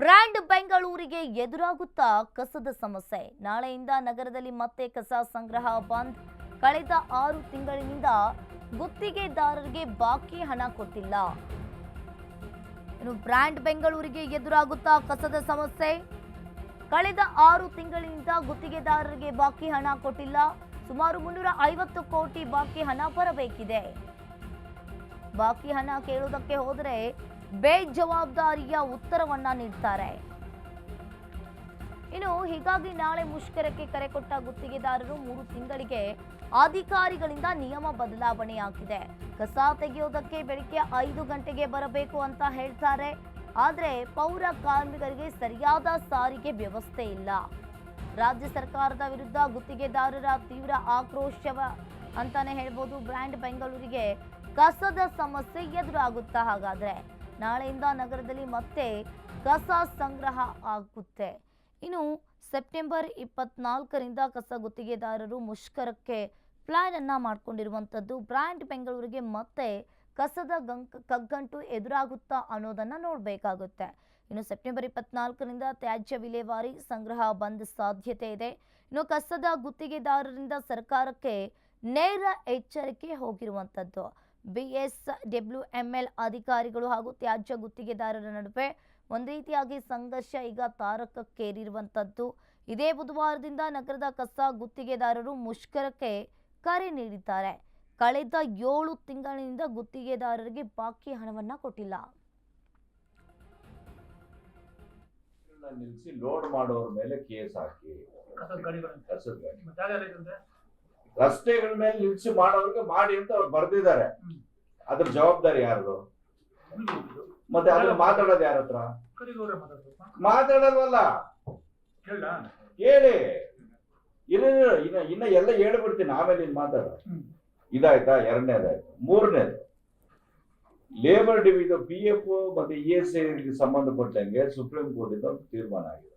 Brand ಬೆಂಗಳೂರಿಗೆ ಎದುರಾಗುತ್ತಾ ಕಸದ ಸಮಸ್ಯೆ. ನಾಳೆಯಿಂದ ನಗರದಲ್ಲಿ ಮತ್ತೆ ಕಸ ಸಂಗ್ರಹ ಬಂದ್. ಕಳೆದ 6 ತಿಂಗಳಿನಿಂದ ಗುತ್ತಿಗೆದಾರರಿಗೆ ಬಾಕಿ ಹಣ ಕೊಟ್ಟಿಲ್ಲ. ಇನ್ನು ಬ್ರ್ಯಾಂಡ್ ಬೆಂಗಳೂರಿಗೆ ಎದುರಾಗುತ್ತಾ ಕಸದ ಸಮಸ್ಯೆ. ಕಳೆದ 6 ತಿಂಗಳಿನಿಂದ ಗುತ್ತಿಗೆದಾರರಿಗೆ ಬಾಕಿ ಹಣ ಕೊಟ್ಟಿಲ್ಲ. ಸುಮಾರು 350 ಕೋಟಿ ಬಾಕಿ ಹಣ ಬರಬೇಕಿದೆ. ಬಾಕಿ ಹಣ ಕೇಳುವುದಕ್ಕೆ ಹೋದರೆ ಬೇಜವಾಬ್ದಾರಿಯ ಉತ್ತರವನ್ನ ನೀಡ್ತಾರೆ. ಇನ್ನು ಹೀಗಾಗಿ ನಾಳೆ ಮುಷ್ಕರಕ್ಕೆ ಕರೆ ಕೊಟ್ಟ ಗುತ್ತಿಗೆದಾರರು 3 ತಿಂಗಳಿಗೆ ಅಧಿಕಾರಿಗಳಿಂದ ನಿಯಮ ಬದಲಾವಣೆಯಾಗಿದೆ. ಕಸ ತೆಗೆಯೋದಕ್ಕೆ ಬೆಳಿಗ್ಗೆ 5 ಗಂಟೆಗೆ ಬರಬೇಕು ಅಂತ ಹೇಳ್ತಾರೆ. ಆದರೆ ಪೌರ ಕಾರ್ಮಿಕರಿಗೆ ಸರಿಯಾದ ಸಾರಿಗೆ ವ್ಯವಸ್ಥೆ ಇಲ್ಲ. ರಾಜ್ಯ ಸರ್ಕಾರದ ವಿರುದ್ಧ ಗುತ್ತಿಗೆದಾರರ ತೀವ್ರ ಆಕ್ರೋಶವ ಅಂತಾನೆ ಹೇಳ್ಬೋದು. ಬ್ರ್ಯಾಂಡ್ ಬೆಂಗಳೂರಿಗೆ ಕಸದ ಸಮಸ್ಯೆ ಎದುರಾಗುತ್ತಾ ಹಾಗಾದ್ರೆ ನಾಳೆಯಿಂದ ನಗರದಲ್ಲಿ ಮತ್ತೆ ಕಸ ಸಂಗ್ರಹ ಆಗುತ್ತೆ. ಇನ್ನು ಸೆಪ್ಟೆಂಬರ್ 24ರಿಂದ ಕಸ ಗುತ್ತಿಗೆದಾರರು ಮುಷ್ಕರಕ್ಕೆ ಪ್ಲಾನ್ ಅನ್ನ ಮಾಡಿಕೊಂಡಿರುವಂಥದ್ದು. ಬ್ರ್ಯಾಂಡ್ ಬೆಂಗಳೂರಿಗೆ ಮತ್ತೆ ಕಸದ ಕಗ್ಗಂಟು ಎದುರಾಗುತ್ತಾ ಅನ್ನೋದನ್ನ ನೋಡಬೇಕಾಗುತ್ತೆ. ಇನ್ನು ಸೆಪ್ಟೆಂಬರ್ 24ರಿಂದ ತ್ಯಾಜ್ಯ ವಿಲೇವಾರಿ ಸಂಗ್ರಹ ಬಂದ್ ಸಾಧ್ಯತೆ ಇದೆ. ಇನ್ನು ಕಸದ ಗುತ್ತಿಗೆದಾರರಿಂದ ಸರ್ಕಾರಕ್ಕೆ ನೇರ ಎಚ್ಚರಿಕೆ ಹೋಗಿರುವಂಥದ್ದು. BSWML ಅಧಿಕಾರಿಗಳು ಹಾಗೂ ತ್ಯಾಜ್ಯ ಗುತ್ತಿಗೆದಾರರ ನಡುವೆ ಒಂದು ರೀತಿಯಾಗಿ ಸಂಘರ್ಷ ಈಗ ತಾರಕಕ್ಕೇರಿರುವಂಥದ್ದು. ಇದೇ ಬುಧವಾರದಿಂದ ನಗರದ ಕಸ ಗುತ್ತಿಗೆದಾರರು ಮುಷ್ಕರಕ್ಕೆ ಕರೆ ನೀಡಿದ್ದಾರೆ. ಕಳೆದ 7 ತಿಂಗಳಿನಿಂದ ಗುತ್ತಿಗೆದಾರರಿಗೆ ಬಾಕಿ ಹಣವನ್ನ ಕೊಟ್ಟಿಲ್ಲ. ನಿಲ್ಲಿಸಿ ಲೋಡ್ ಮಾಡೋರ ಮೇಲೆ ಕೇಸ್ ಹಾಕಿ ರಸ್ತೆಗಳ ಮೇಲೆ ನಿಲ್ಸಿ ಮಾಡೋರ್ಗೆ ಮಾಡಿ ಅಂತ ಅವ್ರು ಬರ್ದಿದ್ದಾರೆ. ಅದ್ರ ಜವಾಬ್ದಾರಿ ಯಾರ್ದು? ಮತ್ತೆ ಅದ್ರ ಮಾತಾಡೋದು ಯಾರ ಹತ್ರ? ಮಾತಾಡಲ್ವಲ್ಲ. ಹೇಳಿ ಇನ್ನ ಎಲ್ಲ ಹೇಳ್ಬಿಡ್ತೀನಿ, ಆಮೇಲೆ ಇನ್ ಮಾತಾಡ. ಇದಾಯ್ತಾ? 2ನೇದಾಯ್ತು. 3ನೇದು ಲೇಬರ್ ಡಿವಿಷನ್ PF ಮತ್ತೆ ESI ಸಂಬಂಧಪಟ್ಟಂಗೆ ಸುಪ್ರೀಂ ಕೋರ್ಟ್ ಇಂದ ತೀರ್ಮಾನ ಆಗಿದೆ.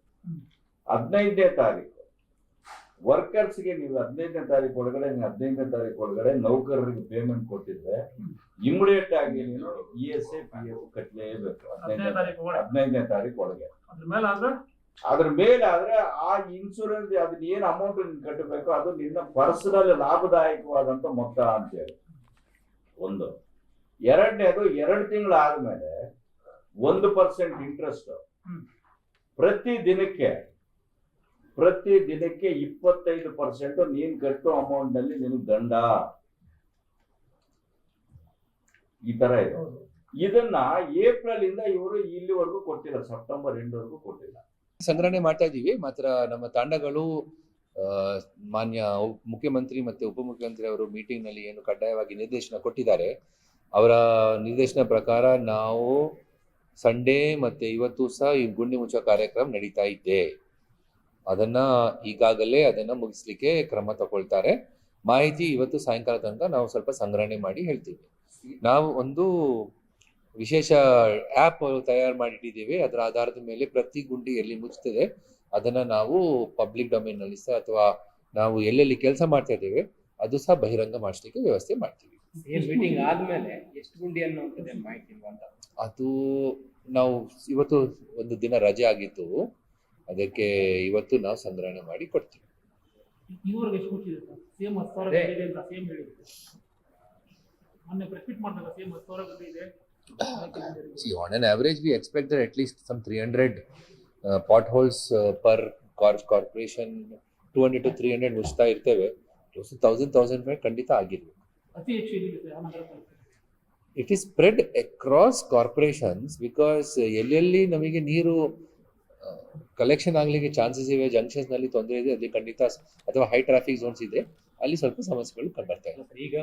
15ನೇ ತಾರೀಕು ವರ್ಕರ್ಸ್ಗೆ ನೀವು 15ನೇ ತಾರೀಕು ಒಳಗಡೆ 15ನೇ ತಾರೀಕು ಒಳಗಡೆ ನೌಕರರಿಗೆ ಪೇಮೆಂಟ್ ಕೊಟ್ಟಿದ್ರೆ ಇಮಿಡಿಯೇಟ್ ಆಗಿ ನೀನು ESI PF ಕಟ್ಟಲೇಬೇಕು. 15ನೇ ತಾರೀಕು ಒಳಗೆ. ಅದ್ರ ಮೇಲೆ ಆದ್ರೆ ಆ ಇನ್ಶೂರೆನ್ಸ್ ಅದನ್ನ ಏನ್ ಅಮೌಂಟ್ ಕಟ್ಟಬೇಕು ಅದು ನಿನ್ನ ಪರ್ಸನಲ್ ಲಾಭದಾಯಕವಾದಂತ ಮೊತ್ತ ಅಂತೇಳಿ ಒಂದು. 2ನೇದು 2 ತಿಂಗಳಾದ್ಮೇಲೆ 1% ಇಂಟ್ರೆಸ್ಟ್ ಪ್ರತಿ ದಿನಕ್ಕೆ 25% ನೀನ್ ಕಟ್ಟೋ ಅಮೌಂಟ್ ನಲ್ಲಿ ನಿನಗೆ ದಂಡ. ಈ ತರ ಇದೆ. ಇದನ್ನ ಏಪ್ರಿಲ್ ಇಂದ ಇವರು ಇಲ್ಲಿವರೆಗೂ ಕೊಟ್ಟಿಲ್ಲ, ಸೆಪ್ಟೆಂಬರ್ ಎಂಡ್ವರೆಗೂ ಕೊಟ್ಟಿಲ್ಲ. ಸಂಗ್ರಹಣೆ ಮಾಡ್ತಾ ಇದೀವಿ. ಮಾತ್ರ ನಮ್ಮ ತಂಡಗಳು ಮಾನ್ಯ ಮುಖ್ಯಮಂತ್ರಿ ಮತ್ತೆ ಉಪಮುಖ್ಯಮಂತ್ರಿ ಅವರು ಮೀಟಿಂಗ್ ನಲ್ಲಿ ಏನು ಕಡ್ಡಾಯವಾಗಿ ನಿರ್ದೇಶನ ಕೊಟ್ಟಿದ್ದಾರೆ, ಅವರ ನಿರ್ದೇಶನ ಪ್ರಕಾರ ನಾವು ಸಂಡೇ ಮತ್ತೆ ಇವತ್ತು ಸಹ ಈ ಗುಂಡಿ ಮುಚ್ಚೋ ಕಾರ್ಯಕ್ರಮ ನಡೀತಾ ಇದೆ. ಅದನ್ನ ಈಗಾಗಲೇ ಅದನ್ನ ಮುಗಿಸ್ಲಿಕ್ಕೆ ಕ್ರಮ ತಗೊಳ್ತಾರೆ. ಮಾಹಿತಿ ಇವತ್ತು ಸಾಯಂಕಾಲ ತನಕ ನಾವು ಸ್ವಲ್ಪ ಸಂಗ್ರಹಣೆ ಮಾಡಿ ಹೇಳ್ತೀವಿ. ನಾವು ಒಂದು ವಿಶೇಷ ಆ್ಯಪ್ ತಯಾರು ಮಾಡಿಟ್ಟಿದ್ದೀವಿ. ಅದರ ಆಧಾರದ ಮೇಲೆ ಪ್ರತಿ ಗುಂಡಿ ಎಲ್ಲಿ ಮುಚ್ತದೆ ಅದನ್ನ ನಾವು ಪಬ್ಲಿಕ್ ಡೊಮೇನ್ ನಲ್ಲಿ ಸಹ ಅಥವಾ ನಾವು ಎಲ್ಲೆಲ್ಲಿ ಕೆಲಸ ಮಾಡ್ತಾ ಇದ್ದೇವೆ ಅದು ಸಹ ಬಹಿರಂಗ ಮಾಡಿಸ್ಲಿಕ್ಕೆ ವ್ಯವಸ್ಥೆ ಮಾಡ್ತೀವಿ. ಮೀಟಿಂಗ್ ಆದ್ಮೇಲೆ ಎಷ್ಟು ಗುಂಡಿ ಅನ್ನುವಂಥದ್ದು ಮಾಹಿತಿ ಅಂತ ಅದು ನಾವು ಇವತ್ತು ಒಂದು ದಿನ ರಜೆ ಆಗಿತ್ತು, ಅದಕ್ಕೆ ಇವತ್ತು ನಾವು ಸಂಗ್ರಹಣೆ ಮಾಡಿ ಕೊಡ್ತೀವಿ. See, on an average, we expect that at least some 300 potholes per corporation, 200 to 300 ಮುಚ್ತಾ ಇರ್ತೇವೆ. 1000 ಖಂಡಿತ ಆಗಿರ್ಬೇಕು. It is spread across corporations because ಎಲ್ಲೆಲ್ಲಿ ನಮಗೆ ನೀರು ಕಲೆಕ್ಷನ್ ಆಗ್ಲಿಕ್ಕೆ ಚಾನ್ಸಸ್ ಇವೆ, ಜಂಕ್ಷನ್ಸ್ ನಲ್ಲಿ ತೊಂದರೆ ಇದೆ, ಅಲ್ಲಿ ಖಂಡಿತ ಅಥವಾ ಹೈ ಟ್ರಾಫಿಕ್ ಝೋನ್ಸ್ ಇದೆ, ಅಲ್ಲಿ ಸ್ವಲ್ಪ ಸಮಸ್ಯೆಗಳು ಕಂಡು ಬರ್ತಾ ಇದೆ. ಈಗ